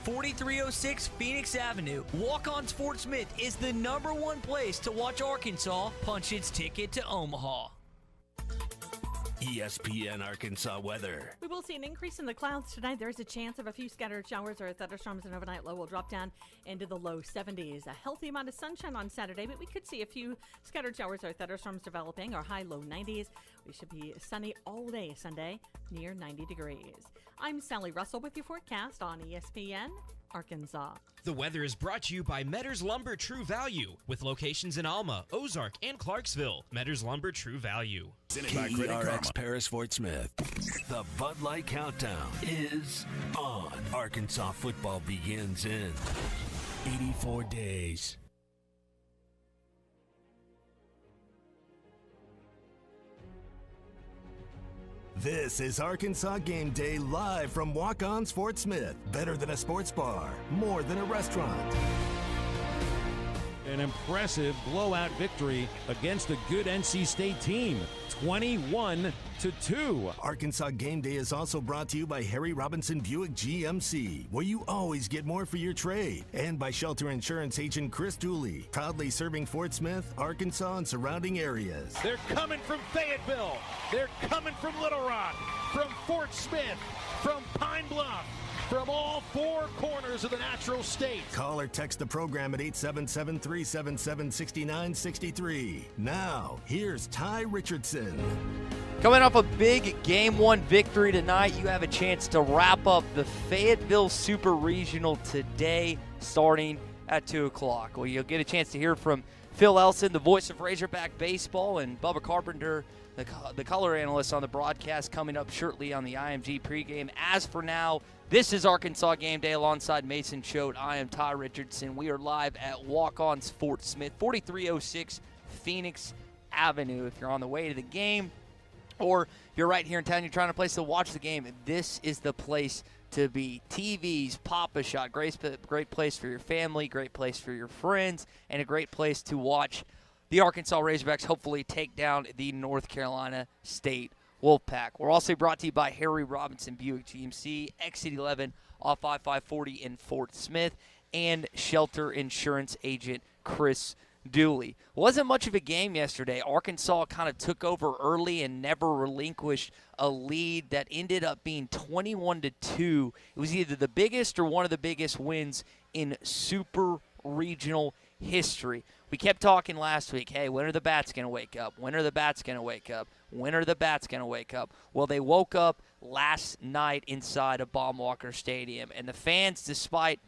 4306 Phoenix Avenue. Walk-Ons Fort Smith is the #1 place to watch Arkansas punch its ticket to Omaha. ESPN Arkansas weather. We will see an increase in the clouds tonight. There's a chance of a few scattered showers or thunderstorms, and overnight low will drop down into the low 70s. A healthy amount of sunshine on Saturday, but we could see a few scattered showers or thunderstorms developing. Our high low 90s. We should be sunny all day Sunday, near 90 degrees. I'm Sally Russell with your forecast on ESPN Arkansas. The weather is brought to you by Metters Lumber True Value, with locations in Alma, Ozark, and Clarksville. Metters Lumber True Value. KERX Paris Fort Smith. The Bud Light Countdown is on. Arkansas football begins in 84 days. This is Arkansas Game Day live from Walk-Ons Fort Smith. Better than a sports bar, more than a restaurant. An impressive blowout victory against a good NC State team, 21-2. Arkansas Game Day is also brought to you by Harry Robinson Buick GMC, where you always get more for your trade, and by Shelter Insurance agent Chris Dooley, proudly serving Fort Smith, Arkansas, and surrounding areas. They're coming from Fayetteville. They're coming from Little Rock, from Fort Smith, from Pine Bluff, from all four corners of the natural state. Call or text the program at 877-377-6963. Now, here's Ty Richardson. Coming off a big Game 1 victory tonight, you have a chance to wrap up the Fayetteville Super Regional today, starting at 2 o'clock. Well, you'll get a chance to hear from Phil Elson, the voice of Razorback Baseball, and Bubba Carpenter, the color analyst, on the broadcast, coming up shortly on the IMG pregame. As for now, this is Arkansas Game Day alongside Mason Choate. I am Ty Richardson. We are live at Walk-Ons Fort Smith, 4306 Phoenix Avenue. If you're on the way to the game, or if you're right here in town, you're trying to place to watch the game, this is the place to be. TVs, Pop-A-Shot, great place for your family, great place for your friends, and a great place to watch the Arkansas Razorbacks hopefully take down the North Carolina State Wolfpack. We're also brought to you by Harry Robinson Buick GMC, Exit 11 off I-540 in Fort Smith, and Shelter Insurance agent Chris Dooley. Wasn't much of a game yesterday. Arkansas kind of took over early and never relinquished a lead that ended up being 21-2. It was either the biggest or one of the biggest wins in Super Regional history. We kept talking last week, hey, when are the Bats going to wake up? When are the Bats going to wake up? When are the Bats going to wake up? Well, they woke up last night inside of Baum-Walker Stadium, and the fans, despite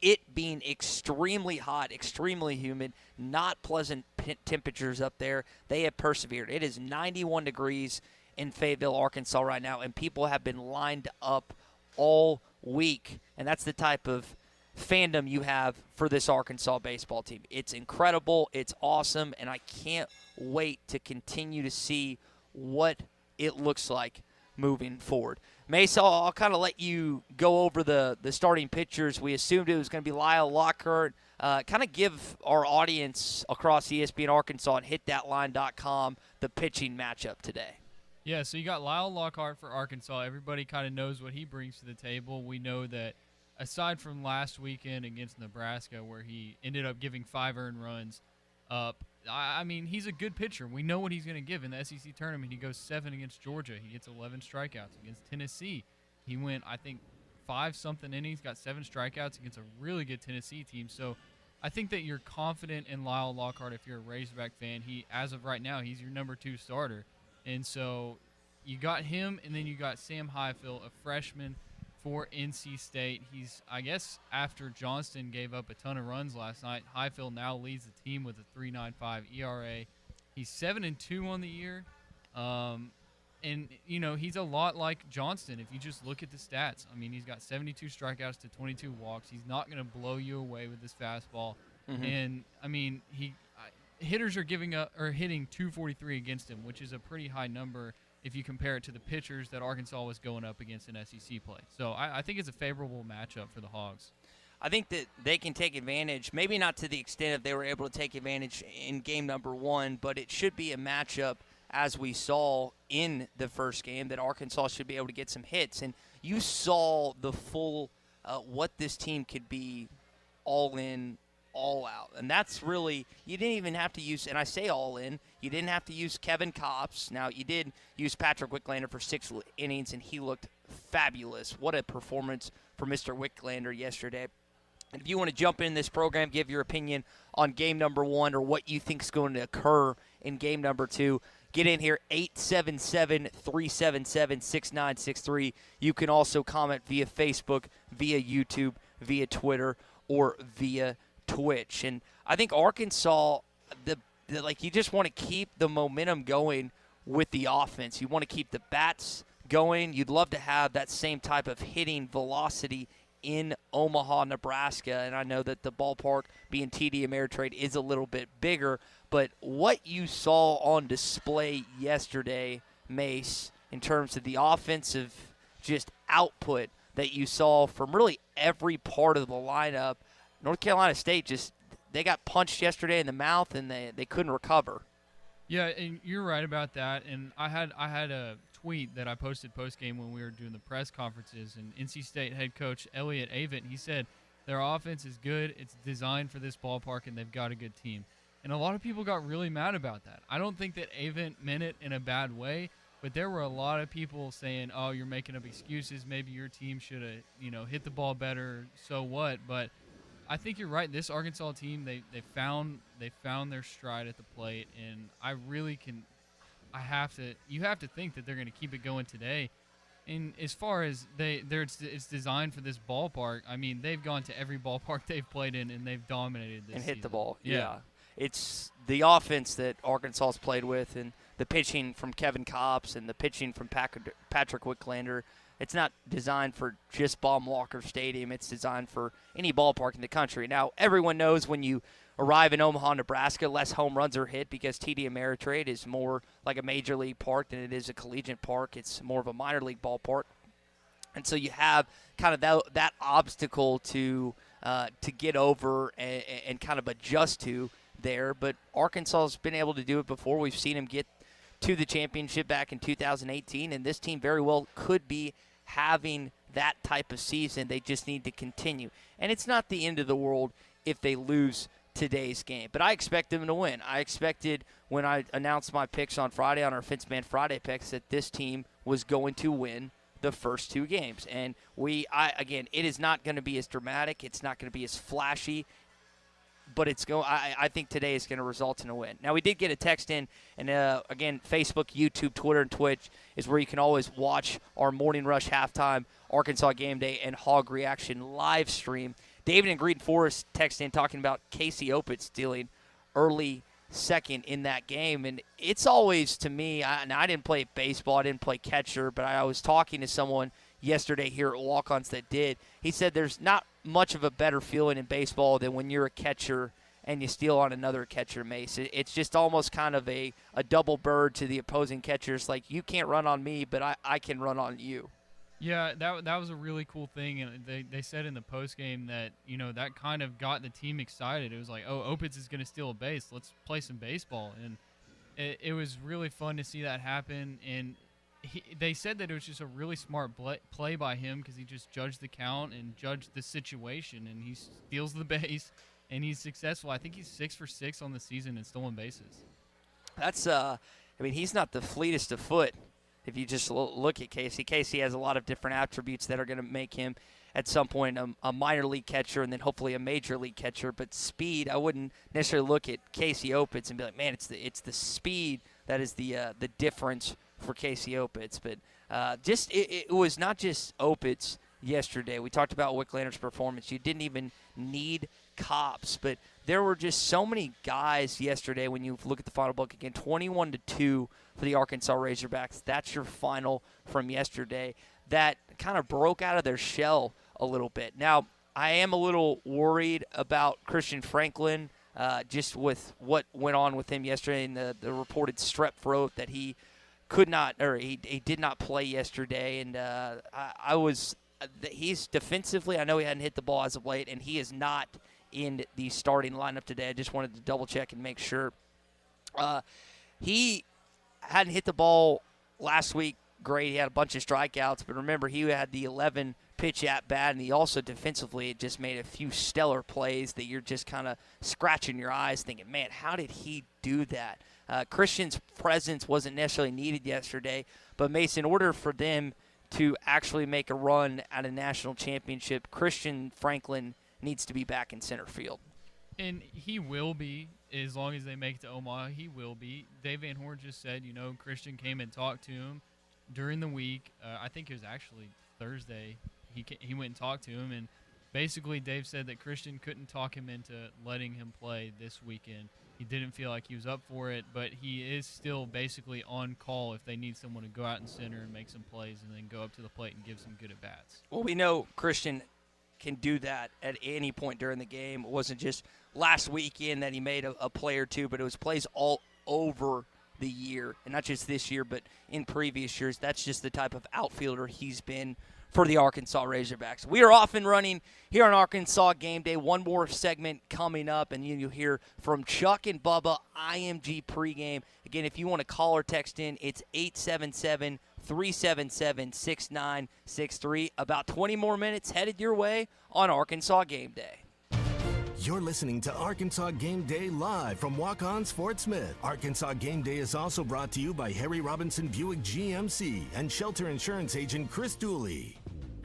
it being extremely hot, extremely humid, not pleasant temperatures up there, they have persevered. It is 91 degrees in Fayetteville, Arkansas right now, and people have been lined up all week, and that's the type of fandom you have for this Arkansas baseball team. It's incredible, it's awesome, and I can't wait to continue to see what it looks like moving forward. Mesa, I'll kind of let you go over the starting pitchers. We assumed it was going to be Lyle Lockhart. Kind of give our audience across ESPN Arkansas and hitthatline.com the pitching matchup today. Yeah, so you got Lyle Lockhart for Arkansas. Everybody kind of knows what he brings to the table. We know that aside from last weekend against Nebraska where he ended up giving 5 earned runs up, I mean, he's a good pitcher. We know what he's going to give. In the SEC tournament, he goes 7 against Georgia. He gets 11 strikeouts. Against Tennessee, he went, I think, 5-something innings, got 7 strikeouts against a really good Tennessee team. So I think that you're confident in Lyle Lockhart if you're a Razorback fan. He, as of right now, he's your number 2 starter. And so you got him, and then you got Sam Highfield, a freshman for NC State. He's, I guess, after Johnston gave up a ton of runs last night, Highfield now leads the team with a 3.95 ERA. He's 7-2 on the year. And, you know, he's a lot like Johnston if you just look at the stats. I mean, he's got 72 strikeouts to 22 walks. He's not going to blow you away with his fastball. Mm-hmm. And, I mean, hitters are hitting 243 against him, which is a pretty high number if you compare it to the pitchers that Arkansas was going up against in SEC play. So I think it's a favorable matchup for the Hogs. I think that they can take advantage, maybe not to the extent if they were able to take advantage in game number 1, but it should be a matchup, as we saw in the first game, that Arkansas should be able to get some hits. And you saw the full what this team could be all in, all out. And that's really, you didn't even have to use, and I say all in, you didn't have to use Kevin Kopps. Now, you did use Patrick Wicklander for 6 innings, and he looked fabulous. What a performance for Mr. Wicklander yesterday. And if you want to jump in this program, give your opinion on game number 1 or what you think is going to occur in game number 2, get in here, 877-377-6963. You can also comment via Facebook, via YouTube, via Twitter, or via Twitch. And I think Arkansas, you just want to keep the momentum going with the offense. You want to keep the bats going. You'd love to have that same type of hitting velocity in Omaha, Nebraska. And I know that the ballpark, being TD Ameritrade, is a little bit bigger. But what you saw on display yesterday, Mace, in terms of the offensive just output that you saw from really every part of the lineup, North Carolina State they got punched yesterday in the mouth, and they couldn't recover. Yeah, and you're right about that. And I had a tweet that I posted post-game when we were doing the press conferences, and NC State head coach Elliott Avent, he said their offense is good, it's designed for this ballpark, and they've got a good team. And a lot of people got really mad about that. I don't think that Avent meant it in a bad way, but there were a lot of people saying, oh, you're making up excuses, maybe your team should have hit the ball better, so what? But I think you're right. This Arkansas team, they found their stride at the plate, and you have to think that they're going to keep it going today. And as far as it's designed for this ballpark, I mean, they've gone to every ballpark they've played in, and they've dominated this and hit season. the ball. Yeah. It's the offense that Arkansas's played with, and the pitching from Kevin Kopps and the pitching from Patrick Wicklander. It's not designed for just Baum-Walker Stadium. It's designed for any ballpark in the country. Now, everyone knows when you arrive in Omaha, Nebraska, less home runs are hit because TD Ameritrade is more like a major league park than it is a collegiate park. It's more of a minor league ballpark. And so you have kind of that obstacle to get over and kind of adjust to there. But Arkansas has been able to do it before. We've seen them get to the championship back in 2018, and this team very well could be having that type of season. They just need to continue. And it's not the end of the world if they lose today's game. But I expect them to win. I expected when I announced my picks on Friday, on our Fence Man Friday picks, that this team was going to win the first 2 games. And again, it is not going to be as dramatic. It's not going to be as flashy. But I think today is going to result in a win. Now, we did get a text in, and again, Facebook, YouTube, Twitter, and Twitch is where you can always watch our Morning Rush halftime Arkansas Game Day and Hog Reaction live stream. David in Green Forest texted in talking about Casey Opitz stealing early second in that game. And it's always, to me, I didn't play baseball, I didn't play catcher, but I was talking to someone yesterday here at Walk-Ons that did. He said there's not much of a better feeling in baseball than when you're a catcher and you steal on another catcher, Mace. It's just almost kind of a double bird to the opposing catchers. Like, you can't run on me, but I can run on you. Yeah, that was a really cool thing, and they said in the postgame that, that kind of got the team excited. It was like, oh, Opitz is going to steal a base. Let's play some baseball. And it was really fun to see that happen. And they said that it was just a really smart play by him because he just judged the count and judged the situation, and he steals the base, and he's successful. I think he's 6 for 6 on the season in stolen bases. That's, he's not the fleetest of foot. If you just look at Casey. Casey has a lot of different attributes that are going to make him, at some point, a minor league catcher and then hopefully a major league catcher. But speed, I wouldn't necessarily look at Casey Opitz and be like, man, it's the speed that is the difference for Casey Opitz. But it was not just Opitz yesterday. We talked about Wicklander's performance. You didn't even need Kopps, but there were just so many guys yesterday when you look at the final book again. 21-2 for the Arkansas Razorbacks. That's your final from yesterday. That kind of broke out of their shell a little bit. Now, I am a little worried about Christian Franklin, just with what went on with him yesterday and the reported strep throat that he could not, or he did not play yesterday. And he's defensively, I know he hadn't hit the ball as of late, and he is not in the starting lineup today. I just wanted to double check and make sure. He hadn't hit the ball last week. Great. He had a bunch of strikeouts, but remember, he had the 11 pitch at bat, and he also defensively just made a few stellar plays that you're just kind of scratching your eyes thinking, man, how did he do that? Christian's presence wasn't necessarily needed yesterday, but Mason, in order for them to actually make a run at a national championship, Christian Franklin needs to be back in center field. And he will be, as long as they make it to Omaha, he will be. Dave Van Horn just said, Christian came and talked to him during the week. I think it was actually Thursday. He went and talked to him, and basically Dave said that Christian couldn't talk him into letting him play this weekend. He didn't feel like he was up for it, but he is still basically on call if they need someone to go out in center and make some plays and then go up to the plate and give some good at-bats. Well, we know Christian can do that at any point during the game. It wasn't just last weekend that he made a play or two, but it was plays all over the year, and not just this year, but in previous years. That's just the type of outfielder he's been for the Arkansas Razorbacks. We are off and running here on Arkansas Game Day. One more segment coming up, and you'll hear from Chuck and Bubba, IMG pregame. Again, if you want to call or text in, it's 877-377-6963. About 20 more minutes headed your way on Arkansas Game Day. You're listening to Arkansas Game Day live from Walk-On's Fort Smith. Arkansas Game Day is also brought to you by Harry Robinson Buick GMC and shelter insurance agent Chris Dooley.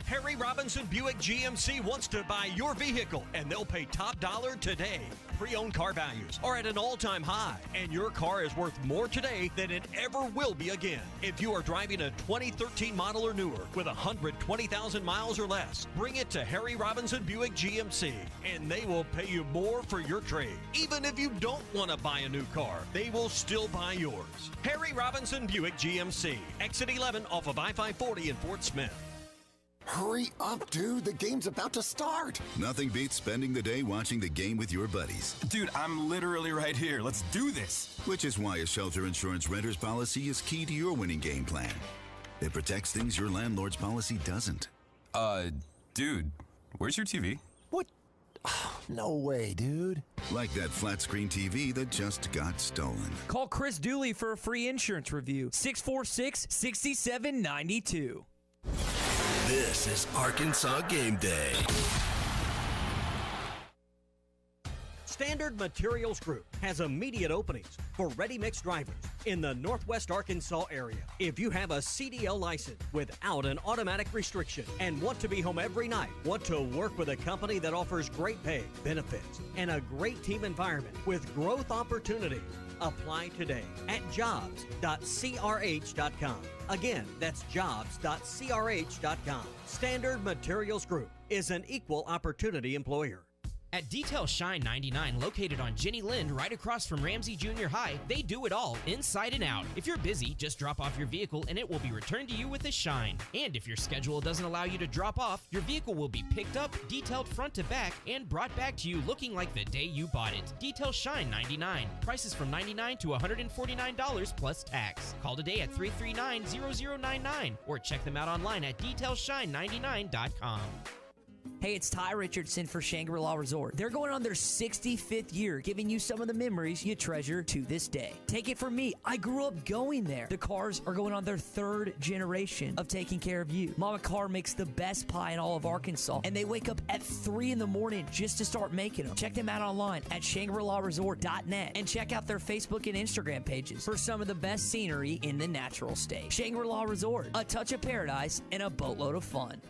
Harry Robinson Buick GMC wants to buy your vehicle, and they'll pay top dollar today. Pre-owned car values are at an all-time high, and your car is worth more today than it ever will be again. If you are driving a 2013 model or newer with 120,000 miles or less, bring it to Harry Robinson Buick GMC, and they will pay you more for your trade. Even if you don't want to buy a new car, they will still buy yours. Harry Robinson Buick GMC, exit 11 off of I-540 in Fort Smith. Hurry up, dude. The game's about to start. Nothing beats spending the day watching the game with your buddies. Dude, I'm literally right here. Let's do this. Which is why a shelter insurance renter's policy is key to your winning game plan. It protects things your landlord's policy doesn't. Dude, where's your TV? What? Oh, no way, dude. Like that flat screen TV that just got stolen. Call Chris Dooley for a free insurance review. 646-6792. This is Arkansas Game Day. Standard Materials Group has immediate openings for ready-mix drivers in the Northwest Arkansas area. If you have a CDL license without an automatic restriction and want to be home every night, want to work with a company that offers great pay, benefits, and a great team environment with growth opportunity, apply today at jobs.crh.com. Again, that's jobs.crh.com. Standard Materials Group is an equal opportunity employer. At Detail Shine 99, located on Jenny Lind, right across from Ramsey Junior High, they do it all, inside and out. If you're busy, just drop off your vehicle and it will be returned to you with a shine. And if your schedule doesn't allow you to drop off, your vehicle will be picked up, detailed front to back, and brought back to you looking like the day you bought it. Detail Shine 99. Prices from $99 to $149 plus tax. Call today at 339-0099 or check them out online at detailshine99.com. Hey, it's Ty Richardson for Shangri-La Resort. They're going on their 65th year, giving you some of the memories you treasure to this day. Take it from me, I grew up going there. The Carrs are going on their 3rd generation of taking care of you. Mama Carr makes the best pie in all of Arkansas, and they wake up at 3 in the morning just to start making them. Check them out online at ShangriLaResort.net and check out their Facebook and Instagram pages for some of the best scenery in the natural state. Shangri-La Resort, a touch of paradise and a boatload of fun.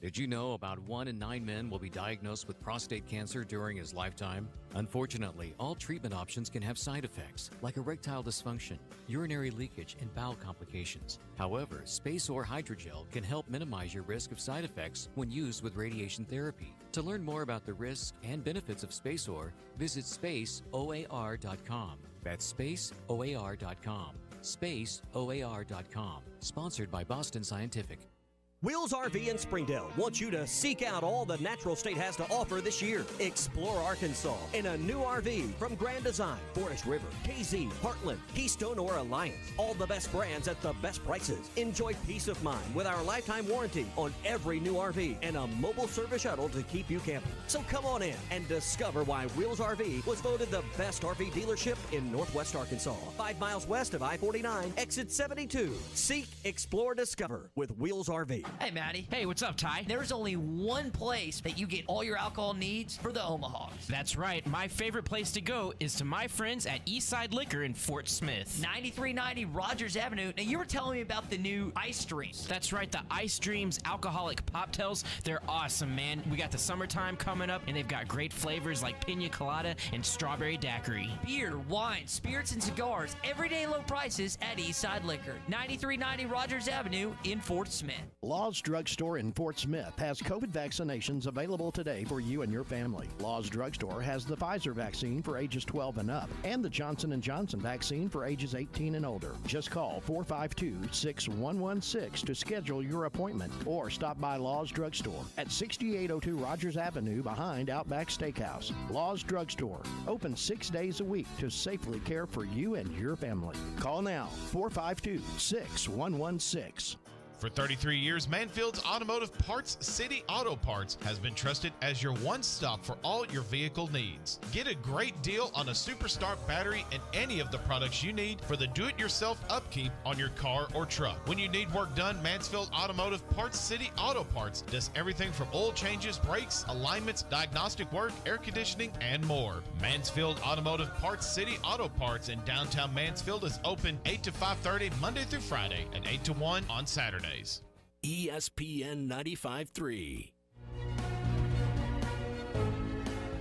Did you know about 1 in 9 men will be diagnosed with prostate cancer during his lifetime? Unfortunately, all treatment options can have side effects, like erectile dysfunction, urinary leakage, and bowel complications. However, Space OR Hydrogel can help minimize your risk of side effects when used with radiation therapy. To learn more about the risks and benefits of Space OR, visit spaceoar.com. That's spaceoar.com. Spaceoar.com. Sponsored by Boston Scientific. Wheels RV in Springdale wants you to seek out all the Natural State has to offer this year. Explore Arkansas in a new RV from Grand Design, Forest River, KZ, Heartland, Keystone, or Alliance. All the best brands at the best prices. Enjoy peace of mind with our lifetime warranty on every new RV and a mobile service shuttle to keep you camping. So come on in and discover why Wheels RV was voted the best RV dealership in Northwest Arkansas. 5 miles west of I-49, exit 72. Seek, explore, discover with Wheels RV. Hey, Maddie. Hey, what's up, Ty? There's only one place that you get all your alcohol needs for the Omahawks. That's right. My favorite place to go is to my friends at Eastside Liquor in Fort Smith. 9390 Rogers Avenue. Now, you were telling me about the new Ice Dreams. That's right, the Ice Dreams alcoholic poptails. They're awesome, man. We got the summertime coming up, and they've got great flavors like pina colada and strawberry daiquiri. Beer, wine, spirits, and cigars. Everyday low prices at Eastside Liquor. 9390 Rogers Avenue in Fort Smith. Law's Drugstore in Fort Smith has COVID vaccinations available today for you and your family. Law's Drugstore has the Pfizer vaccine for ages 12 and up and the Johnson & Johnson vaccine for ages 18 and older. Just call 452-6116 to schedule your appointment or stop by Law's Drugstore at 6802 Rogers Avenue behind Outback Steakhouse. Law's Drugstore, open 6 days a week to safely care for you and your family. Call now, 452-6116. For 33 years, Manfield's Automotive Parts City Auto Parts has been trusted as your one-stop for all your vehicle needs. Get a great deal on a Superstar battery and any of the products you need for the do-it-yourself upkeep on your car or truck. When you need work done, Mansfield Automotive Parts City Auto Parts does everything from oil changes, brakes, alignments, diagnostic work, air conditioning, and more. Mansfield Automotive Parts City Auto Parts in downtown Mansfield is open 8 to 5:30 Monday through Friday and 8 to 1 on Saturday. ESPN 95.3.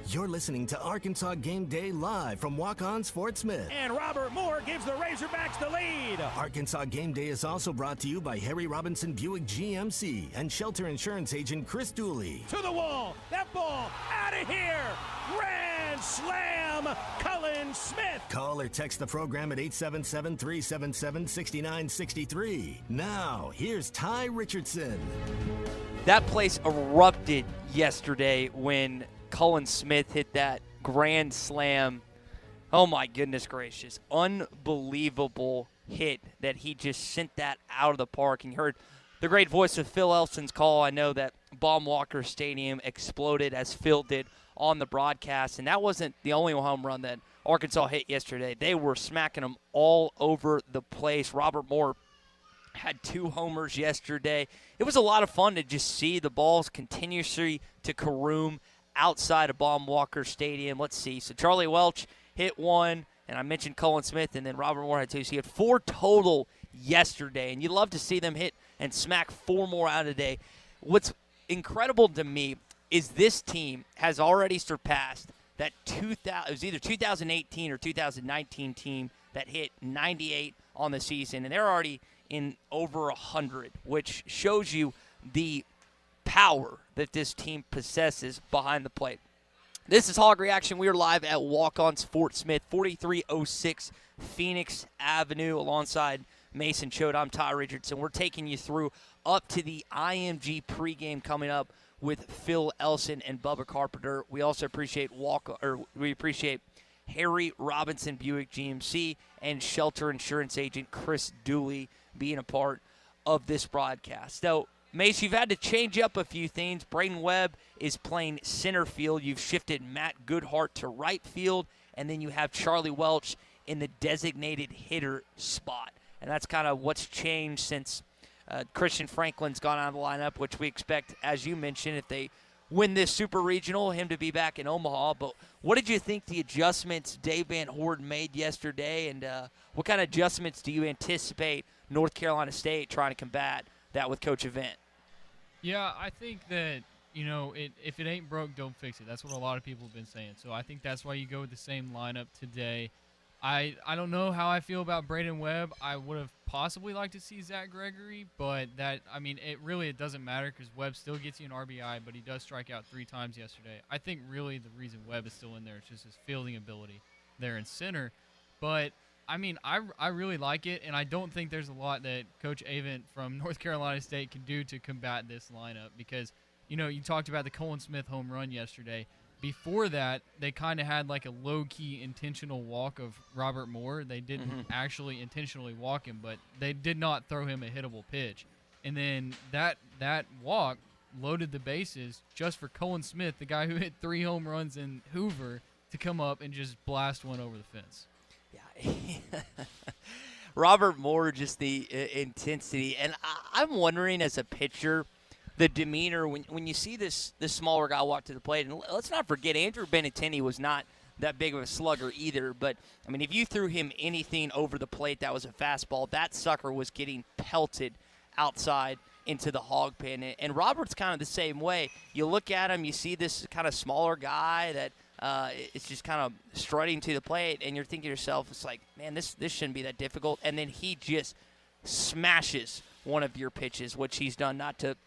You're listening to Arkansas Game Day live from Walk-On's Fort Smith. And Robert Moore gives the Razorbacks the lead. Arkansas Game Day is also brought to you by Harry Robinson Buick GMC and Shelter Insurance Agent Chris Dooley. To the wall. That ball out of here. Grand slam, Cullen Smith. Call or text the program at 877-377-6963. Now, here's Ty Richardson. That place erupted yesterday when Cullen Smith hit that grand slam. Oh, my goodness gracious. Unbelievable hit that he just sent that out of the park. And you heard the great voice of Phil Elson's call. I know that Baum-Walker Stadium exploded as Phil did on the broadcast. And that wasn't the only home run that Arkansas hit yesterday. They were smacking them all over the place. Robert Moore had 2 homers yesterday. It was a lot of fun to just see the balls continuously to caroom outside of Baum-Walker Stadium. Let's see. So Charlie Welch hit 1, and I mentioned Cullen Smith, and then Robert Moore had 2. So he had 4 total yesterday, and you'd love to see them hit and smack 4 more out a day. What's incredible to me is this team has already surpassed that it was either 2018 or 2019 team that hit 98 on the season, and they're already in over 100, which shows you the power that this team possesses behind the plate. This is Hog Reaction. We are live at Walk-On's Fort Smith, 4306 Phoenix Avenue, alongside Mason Choate. I'm Ty Richardson. We're taking you through up to the IMG pregame coming up with Phil Elson and Bubba Carpenter. We also appreciate Harry Robinson Buick GMC and Shelter Insurance Agent Chris Dooley being a part of this broadcast. So, Mace, you've had to change up a few things. Braden Webb is playing center field. You've shifted Matt Goodhart to right field, and then you have Charlie Welch in the designated hitter spot. And that's kind of what's changed since Christian Franklin's gone out of the lineup, which we expect, as you mentioned, if they win this Super Regional, him to be back in Omaha. But what did you think the adjustments Dave Van Horden made yesterday, and what kind of adjustments do you anticipate North Carolina State trying to combat that with Coach Event? Yeah, I think that, if it ain't broke, don't fix it. That's what a lot of people have been saying. So I think that's why you go with the same lineup today. I don't know how I feel about Braden Webb. I would have possibly liked to see Zach Gregory, but it doesn't matter because Webb still gets you an RBI, but he does strike out 3 times yesterday. I think really the reason Webb is still in there is just his fielding ability there in center. But, I really like it, and I don't think there's a lot that Coach Avent from North Carolina State can do to combat this lineup because, you talked about the Cullen Smith home run yesterday. Before that, they kind of had like a low-key intentional walk of Robert Moore. They didn't actually intentionally walk him, but they did not throw him a hittable pitch. And then that walk loaded the bases just for Cullen Smith, the guy who hit 3 home runs in Hoover, to come up and just blast one over the fence. Yeah. Robert Moore, just the intensity. And I'm wondering as a pitcher, the demeanor when you see this smaller guy walk to the plate. And let's not forget, Andrew Benintendi was not that big of a slugger either. But, I mean, if you threw him anything over the plate that was a fastball, that sucker was getting pelted outside into the hog pen. And Robert's kind of the same way. You look at him, you see this kind of smaller guy that is just kind of strutting to the plate, and you're thinking to yourself, it's like, man, this shouldn't be that difficult. And then he just smashes one of your pitches, which he's done not to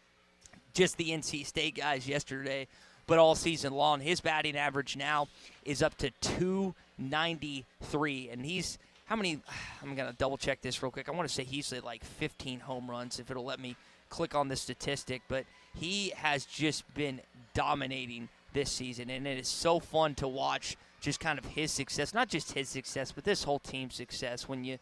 just the NC State guys yesterday, but all season long. His batting average now is up to 293, and he's how many? I'm going to double-check this real quick. I want to say he's at like 15 home runs, if it'll let me click on the statistic, but he has just been dominating this season, and it is so fun to watch just kind of his success, not just his success, but this whole team's success when you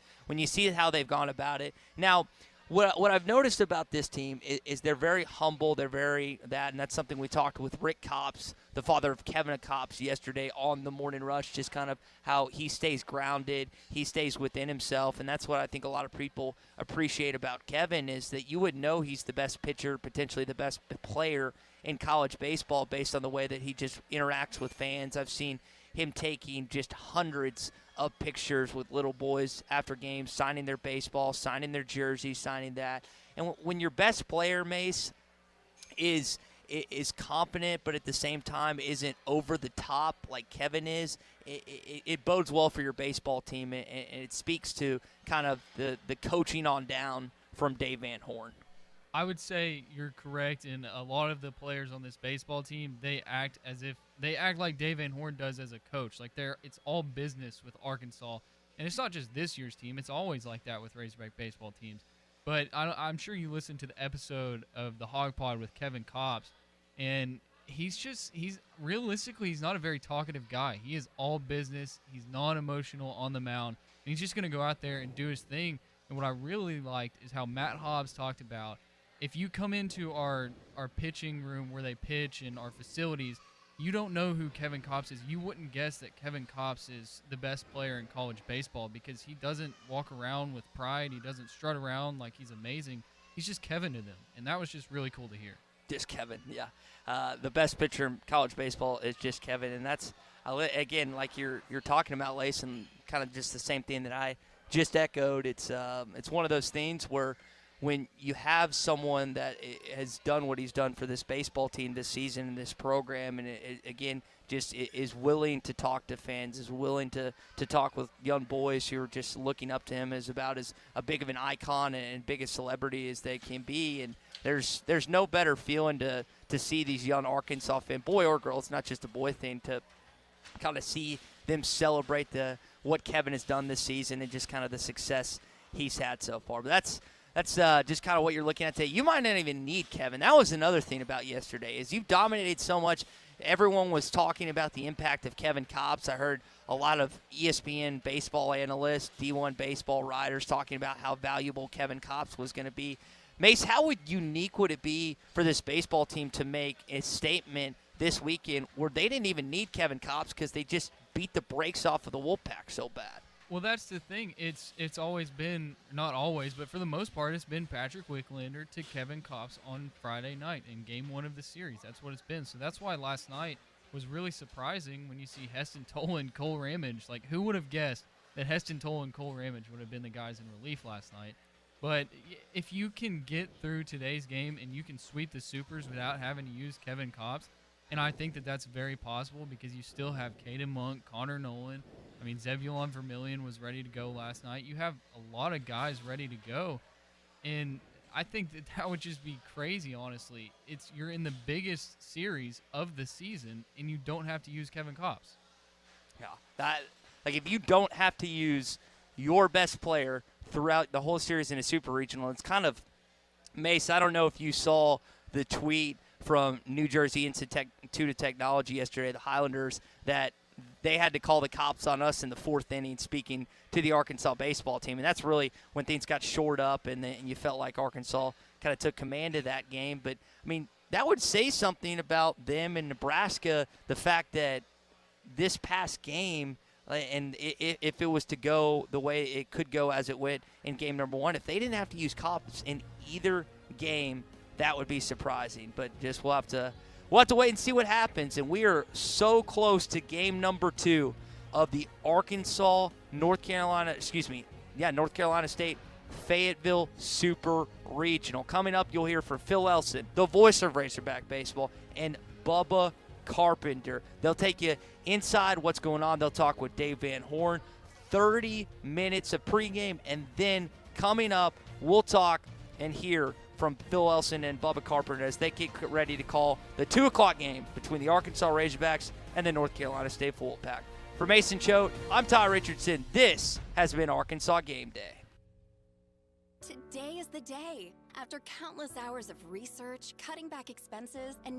see how they've gone about it. Now, what I've noticed about this team is they're very humble. They're very and that's something we talked with Rick Copps, the father of Kevin Copps, yesterday on the Morning Rush, just kind of how he stays grounded, he stays within himself, and that's what I think a lot of people appreciate about Kevin is that you would know he's the best pitcher, potentially the best player in college baseball based on the way that he just interacts with fans. I've seen him taking just hundreds of pictures with little boys after games, signing their baseball, signing their jersey, signing that. And when your best player, Mace, is competent but at the same time isn't over the top like Kevin is, it bodes well for your baseball team, and it speaks to kind of the coaching on down from Dave Van Horn. I would say you're correct, and a lot of the players on this baseball team, they act like Dave Van Horn does as a coach. Like it's all business with Arkansas, and it's not just this year's team. It's always like that with Razorback baseball teams. But I'm sure you listened to the episode of the Hog Pod with Kevin Copps, and he's realistically, he's not a very talkative guy. He is all business. He's non-emotional on the mound, and he's just going to go out there and do his thing. And what I really liked is how Matt Hobbs talked about, if you come into our pitching room where they pitch and our facilities, you don't know who Kevin Copps is. You wouldn't guess that Kevin Copps is the best player in college baseball because he doesn't walk around with pride. He doesn't strut around like he's amazing. He's just Kevin to them, and that was just really cool to hear. Just Kevin, yeah. The best pitcher in college baseball is just Kevin, and that's, again, like you're talking about, Lace, and kind of just the same thing that I just echoed. It's one of those things where when you have someone that has done what he's done for this baseball team this season in this program, and again, just is willing to talk to fans, is willing to talk with young boys who are just looking up to him as about as a big of an icon and big a celebrity as they can be. And there's no better feeling to see these young Arkansas fans, boy or girl, it's not just a boy thing, to kind of see them celebrate what Kevin has done this season and just kind of the success he's had so far. But that's just kind of what you're looking at today. You might not even need Kevin. That was another thing about yesterday is you've dominated so much. Everyone was talking about the impact of Kevin Copps. I heard a lot of ESPN baseball analysts, D1 baseball writers talking about how valuable Kevin Copps was going to be. Mace, how unique would it be for this baseball team to make a statement this weekend where they didn't even need Kevin Copps because they just beat the brakes off of the Wolfpack so bad? Well, that's the thing. It's always been, not always, but for the most part, it's been Patrick Wicklander to Kevin Copps on Friday night in Game 1 of the series. That's what it's been. So that's why last night was really surprising when you see Heston Toll and Cole Ramage. Like, who would have guessed that Heston Toll and Cole Ramage would have been the guys in relief last night? But if you can get through today's game and you can sweep the Supers without having to use Kevin Copps, and I think that that's very possible because you still have Caden Monk, Connor Nolan. I mean, Zebulon Vermillion was ready to go last night. You have a lot of guys ready to go, and I think that would just be crazy, honestly. You're in the biggest series of the season, and you don't have to use Kevin Copps. Yeah, if you don't have to use your best player throughout the whole series in a super regional, it's kind of, Mace, I don't know if you saw the tweet from New Jersey Institute of Technology yesterday, the Highlanders, that they had to call the cops on us in the fourth inning, speaking to the Arkansas baseball team. And that's really when things got shored up and you felt like Arkansas kind of took command of that game. But, I mean, that would say something about them in Nebraska, the fact that this past game, And if it was to go the way it could go as it went in game number 1, if they didn't have to use cops in either game, that would be surprising. But just we'll have to wait and see what happens. And we are so close to game number 2 of the North Carolina State Fayetteville Super Regional. Coming up, you'll hear from Phil Elson, the voice of Razorback Baseball, and Bubba Carpenter. They'll take you inside what's going on. They'll talk with Dave Van Horn. 30 minutes of pregame, and then coming up, we'll talk and hear from Phil Elson and Bubba Carpenter as they get ready to call the 2 o'clock game between the Arkansas Razorbacks and the North Carolina State Wolfpack. For Mason Choate, I'm Ty Richardson. This has been Arkansas Game Day. Today is the day. After countless hours of research, cutting back expenses, and